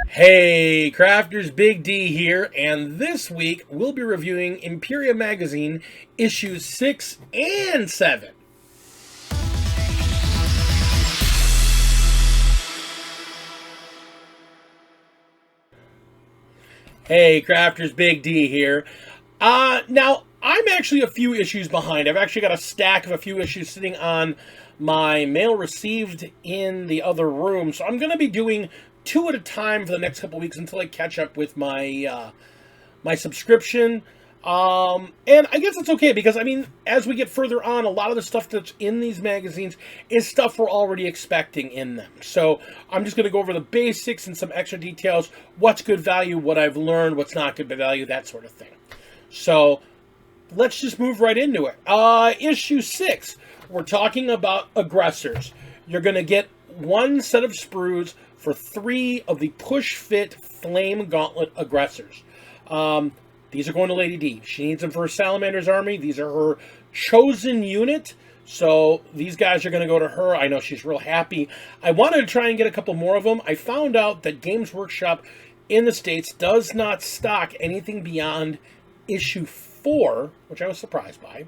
Hey, Crafters, Big D here, and this week we'll be reviewing Imperium Magazine issues 6 and 7. Hey, Crafters, Big D here. Now, I'm actually a few issues behind. I've actually got a stack of a few issues sitting on my mail received in the other room, so I'm going to be doing two at a time for the next couple weeks until I catch up with my subscription. And I guess it's okay because, I mean, as we get further on, a lot of the stuff that's in these magazines is stuff we're already expecting in them. So I'm just going to go over the basics and some extra details, what's good value, what I've learned, what's not good value, that sort of thing. So let's just move right into it. Issue 6, we're talking about aggressors. You're going to get one set of sprues for 3 of the push-fit flame gauntlet aggressors. These are going to Lady D. She needs them for her Salamander's army. These are her chosen unit. So these guys are going to go to her. I know she's real happy. I wanted to try and get a couple more of them. I found out that Games Workshop in the States does not stock anything beyond issue 4, which I was surprised by.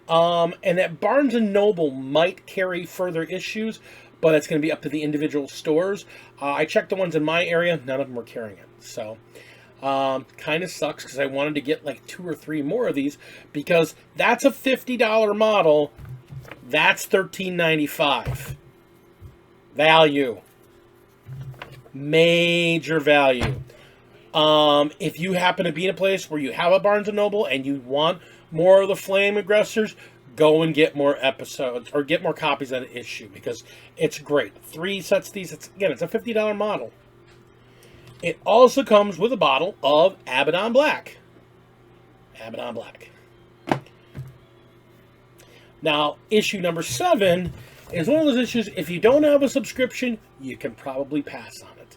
And that Barnes & Noble might carry further issues, but it's going to be up to the individual stores. I checked the ones in my area. None of them were carrying it. So kind of sucks because I wanted to get like 2 or 3 more of these because that's a $50 model. That's $13.95. Value. Major value. If you happen to be in a place where you have a Barnes & Noble and you want more of the Flame Aggressors, go and get more episodes or get more copies of the issue because it's great. 3 sets of these. It's a $50 model. It also comes with a bottle of Abaddon Black. Abaddon Black. Now, issue number 7 is one of those issues, if you don't have a subscription, you can probably pass on it.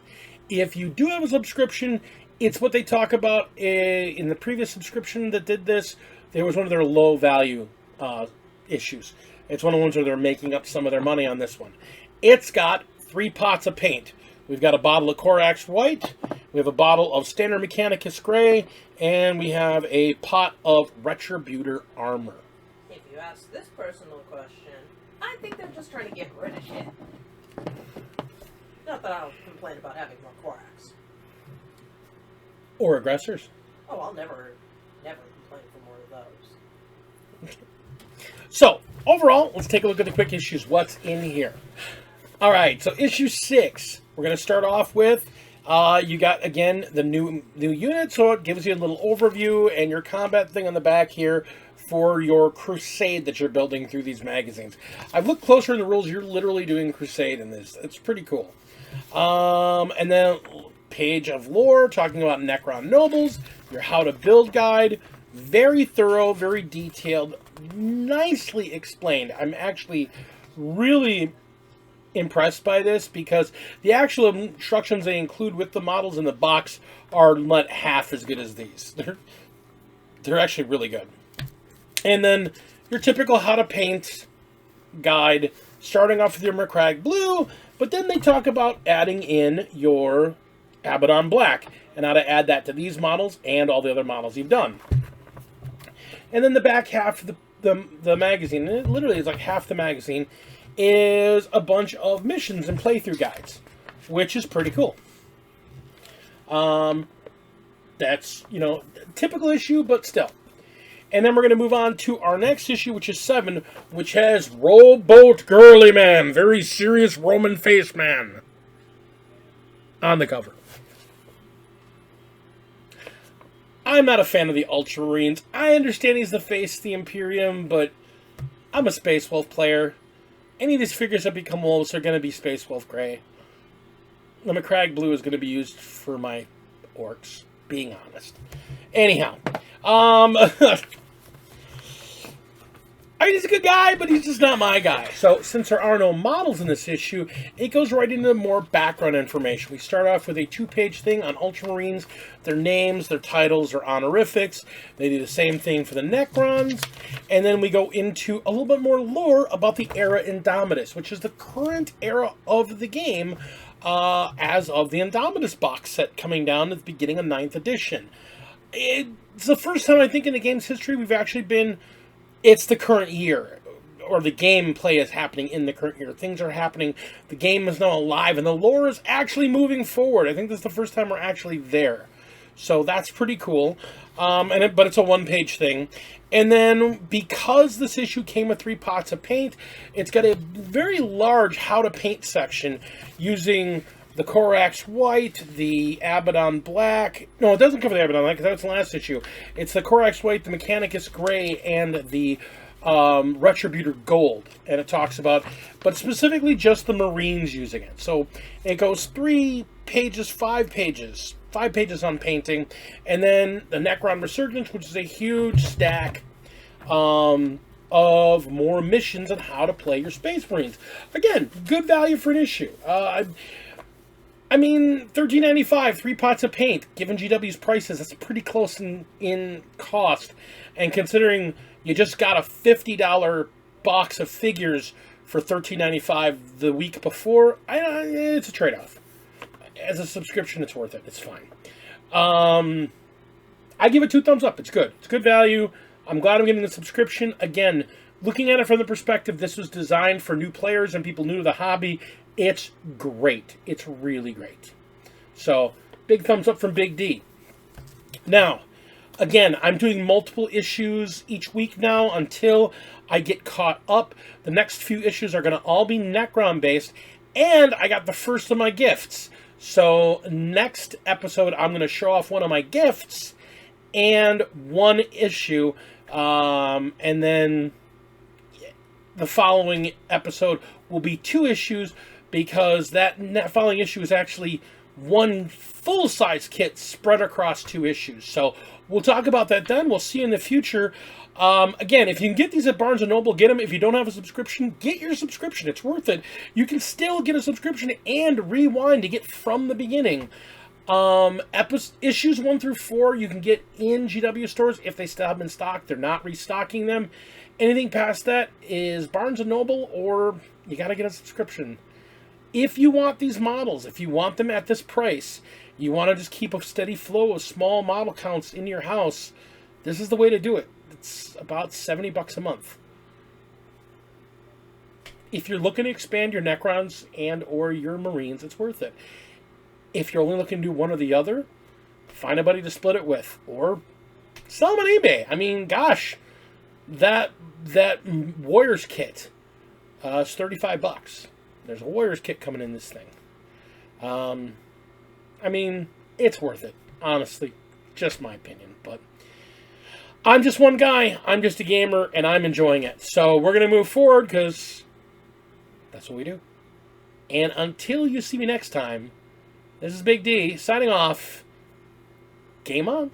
If you do have a subscription, it's what they talk about in the previous subscription that did this. There was one of their low value issues. It's one of the ones where they're making up some of their money on this one. It's got 3 pots of paint. We've got a bottle of Corax White, we have a bottle of Standard Mechanicus Gray, and we have a pot of Retributor Armor. If you ask this personal question, I think they're just trying to get rid of shit. Not that I don't complain about having more Corax. Or aggressors. Oh, I'll never complain for more of those. So, overall, let's take a look at the quick issues. What's in here? All right, so issue 6. We're going to start off with, you got, again, the new unit, so it gives you a little overview and your combat thing on the back here for your crusade that you're building through these magazines. I've looked closer in the rules. You're literally doing crusade in this. It's pretty cool. And then page of lore, talking about Necron Nobles, your how to build guide. Very thorough, very detailed, nicely explained. I'm actually really impressed by this because the actual instructions they include with the models in the box are not half as good as these. They're actually really good. And then your typical how to paint guide, starting off with your Mercrag Blue, but then they talk about adding in your Abaddon Black and how to add that to these models and all the other models you've done. And then the back half of the magazine, and it literally is like half the magazine, is a bunch of missions and playthrough guides, which is pretty cool. That's, typical issue, but still. And then we're going to move on to our next issue, which is 7, which has Rowboat Girly Man, very serious Roman face man, on the cover. I'm not a fan of the Ultramarines. I understand he's the face of the Imperium, but I'm a Space Wolf player. Any of these figures that become wolves are going to be Space Wolf Gray. The Mercrag Blue is going to be used for my orcs, being honest. Anyhow, I mean, he's a good guy, but he's just not my guy. So, since there are no models in this issue, it goes right into more background information. We start off with a 2-page thing on Ultramarines, their names, their titles, their honorifics. They do the same thing for the Necrons. And then we go into a little bit more lore about the Era Indomitus, which is the current era of the game as of the Indomitus box set coming down at the beginning of 9th edition. It's the first time, I think, in the game's history we've actually been... It's the current year, or the gameplay is happening in the current year. Things are happening. The game is now alive, and the lore is actually moving forward. I think this is the first time we're actually there. So that's pretty cool. But it's a 1-page thing. And then, because this issue came with 3 pots of paint, it's got a very large how to paint section using the Corax White, the Abaddon Black. No, it doesn't cover the Abaddon Black because that was the last issue. It's the Corax White, the Mechanicus Gray, and the Retributor Gold. And it talks about, but specifically just the Marines using it. So it goes 3 pages, 5 pages. 5 pages on painting. And then the Necron Resurgence, which is a huge stack of more missions on how to play your Space Marines. Again, good value for an issue. I mean, $13.95, 3 pots of paint. Given GW's prices, that's pretty close in cost. And considering you just got a $50 box of figures for $13.95 the week before, it's a trade-off. As a subscription, it's worth it. It's fine. I give it 2 thumbs up. It's good. It's good value. I'm glad I'm getting the subscription. Again, looking at it from the perspective, this was designed for new players and people new to the hobby. It's great. It's really great. So, big thumbs up from Big D. Now, again, I'm doing multiple issues each week now until I get caught up. The next few issues are going to all be Necron-based, and I got the first of my gifts. So, next episode, I'm going to show off one of my gifts and 1 issue, and then the following episode will be 2 issues, because that following issue is actually 1 full-size kit spread across 2 issues. So we'll talk about that then. We'll see you in the future. Again, if you can get these at Barnes & Noble, get them. If you don't have a subscription, get your subscription. It's worth it. You can still get a subscription and rewind to get from the beginning. Issues 1 through 4 you can get in GW stores if they still have them in stock. They're not restocking them. Anything past that is Barnes & Noble, or you got to get a subscription. If you want these models, if you want them at this price, you want to just keep a steady flow of small model counts in your house, this is the way to do it. It's about $70 a month. If you're looking to expand your Necrons and or your Marines, it's worth it. If you're only looking to do one or the other, find a buddy to split it with, or sell them on eBay. I mean, gosh, that Warriors kit is $35. There's a Warriors kit coming in this thing. I mean, it's worth it, honestly. Just my opinion, but I'm just one guy. I'm just a gamer, and I'm enjoying it. So we're going to move forward, because that's what we do. And until you see me next time, this is Big D, signing off. Game on.